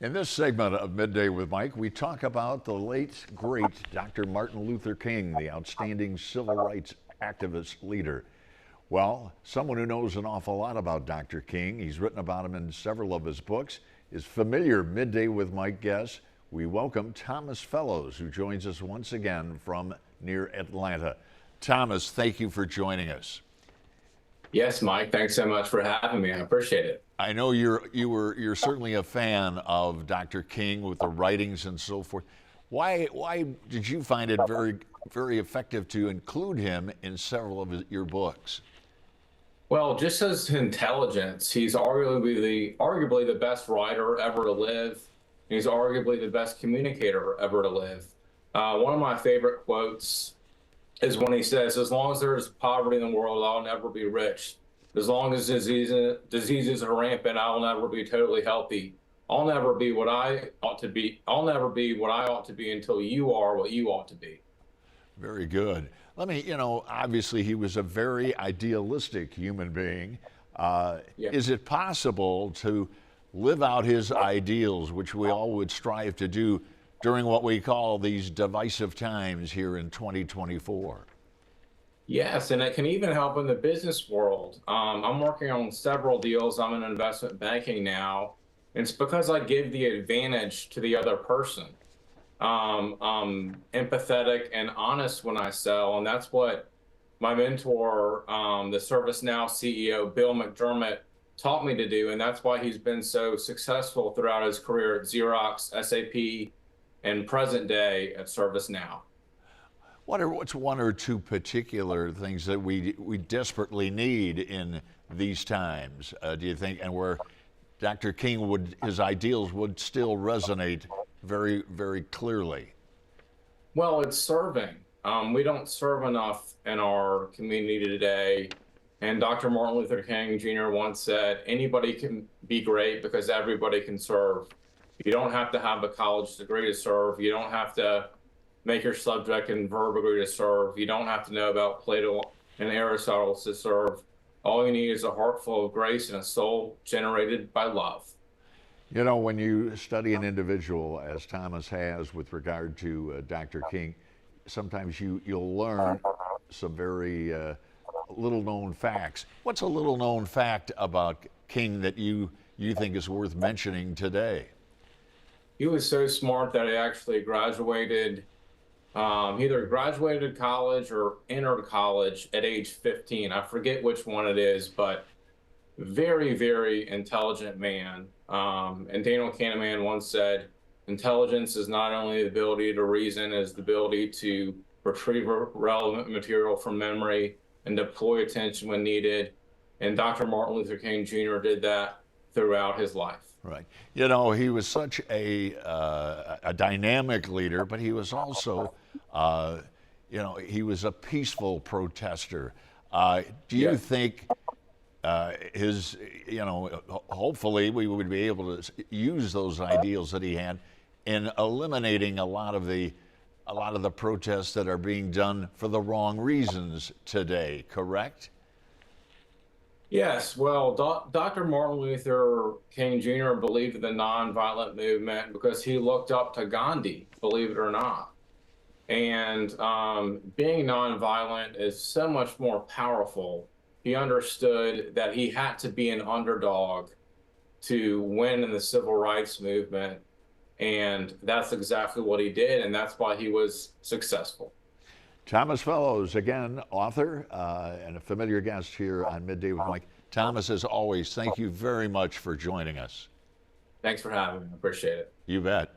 In this segment of Midday with Mike, we talk about the late, great Dr. Martin Luther King, the outstanding civil rights activist leader. Well, someone who knows an awful lot about Dr. King, he's written about him in several of his books, is familiar Midday with Mike guest. We welcome Thomas Fellows, who joins us once again from near Atlanta. Thomas, thank you for joining us. Yes, Mike. Thanks so much for having me. I appreciate it. I know you're certainly a fan of Dr. King with the writings and so forth. Why did you find it very effective to include him in several of your books? Well, just his intelligence, he's arguably the best writer ever to live. He's arguably the best communicator ever to live. One of my favorite quotes is when he says, "As long as there's poverty in the world, I'll never be rich. As long as diseases are rampant, I'll never be totally healthy. I'll never be what I ought to be. I'll never be what I ought to be until you are what you ought to be." Very good. Obviously he was a very idealistic human being. Is it possible to live out his ideals, which we all would strive to do during what we call these divisive times here in 2024? Yes, and it can even help in the business world. I'm working on several deals. I'm in investment banking now. And it's because I give the advantage to the other person. Empathetic and honest when I sell. And that's what my mentor, the ServiceNow CEO, Bill McDermott, taught me to do. And that's why he's been so successful throughout his career at Xerox, SAP, and present day at ServiceNow. What's one or two particular things that we desperately need in these times, do you think, and where Dr. King his ideals would still resonate very, very clearly? Well, it's serving. We don't serve enough in our community today. And Dr. Martin Luther King Jr. once said, anybody can be great because everybody can serve. You don't have to have a college degree to serve. You don't have to make your subject and verb agree to serve. You don't have to know about Plato and Aristotle to serve. All you need is a heart full of grace and a soul generated by love. You know, when you study an individual, as Thomas has with regard to Dr. King, sometimes you'll learn some very little-known facts. What's a little-known fact about King that you think is worth mentioning today? He was so smart that he actually graduated, either graduated college or entered college at age 15. I forget which one it is, but very, very intelligent man. And Daniel Kahneman once said, intelligence is not only the ability to reason, it's the ability to retrieve relevant material from memory and deploy attention when needed. And Dr. Martin Luther King Jr. did that throughout his life. Right. You know, he was such a dynamic leader, but he was also, he was a peaceful protester. Do you think hopefully we would be able to use those ideals that he had in eliminating a lot of the protests that are being done for the wrong reasons today, correct? Yes, well, Dr. Martin Luther King Jr. believed in the nonviolent movement because he looked up to Gandhi, believe it or not. And being nonviolent is so much more powerful. He understood that he had to be an underdog to win in the civil rights movement. And that's exactly what he did, and that's why he was successful. Thomas Fellows, again, author and a familiar guest here on Midday with Mike. Thomas, as always, thank you very much for joining us. Thanks for having me. I appreciate it. You bet.